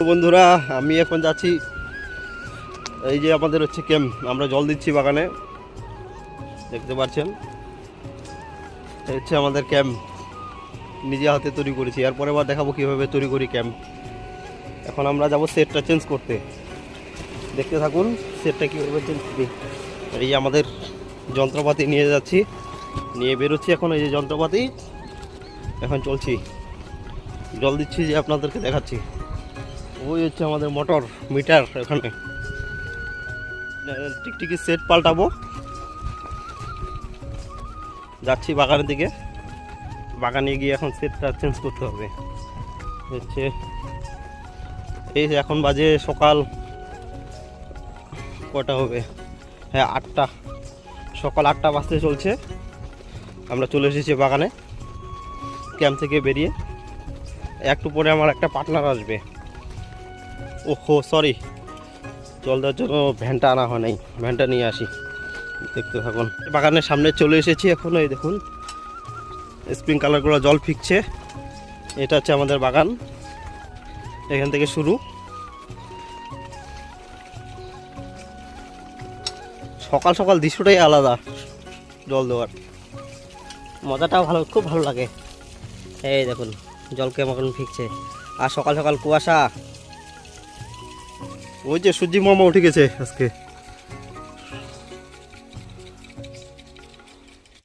তো বন্ধুরা, আমি এখন যাচ্ছি, এই যে আমাদের হচ্ছে ক্যাম্প, আমরা জল দিচ্ছি বাগানে, দেখতে পাচ্ছেন। এই হচ্ছে আমাদের ক্যাম্প, নিজে হাতে তৈরি করেছি। এরপরে আবার দেখাবো কীভাবে তৈরি করি ক্যাম্প। এখন আমরা যাব সেটটা চেঞ্জ করতে, দেখতে থাকুন সেটটা কীভাবে চেঞ্জ করি। এই যে আমাদের যন্ত্রপাতি নিয়ে যাচ্ছি, নিয়ে বেরোচ্ছি এখন। এই যে যন্ত্রপাতি, এখন চলছি, জল দিচ্ছি, যে আপনাদেরকে দেখাচ্ছি। ওই হচ্ছে আমাদের মোটর মিটার, এখানে টিকটিকি সেট পাল্টাবো। যাচ্ছি বাগানের দিকে, বাগানে গিয়ে এখন সেটটা চেঞ্জ করতে হবে। হচ্ছে এই যে এখন বাজে সকাল কটা হবে, হ্যাঁ 8টা, সকাল 8টা বাজতে চলছে। আমরা চলে এসেছি বাগানে ক্যাম্প থেকে বেরিয়ে। একটু পরে আমার একটা পার্টনার আসবে। ওহো সরি, জল দেওয়ার জন্য ভ্যানটা আনা হয় নাই, ভ্যানটা নিয়ে আসি, দেখতে থাকুন। বাগানের সামনে চলে এসেছি এখন। এই দেখুন স্প্রিংকলারগুলো জল ফিকছে। এটা হচ্ছে আমাদের বাগান, এখান থেকে শুরু। সকাল সকাল দৃশ্যটাই আলাদা, জল দেওয়ার মজাটাও ভালো, খুব ভালো লাগে। এই দেখুন জল কেমন ফিকছে, আর সকাল সকাল কুয়াশা। ওই যে সূর্যি মামা উঠে গেছে আজকে।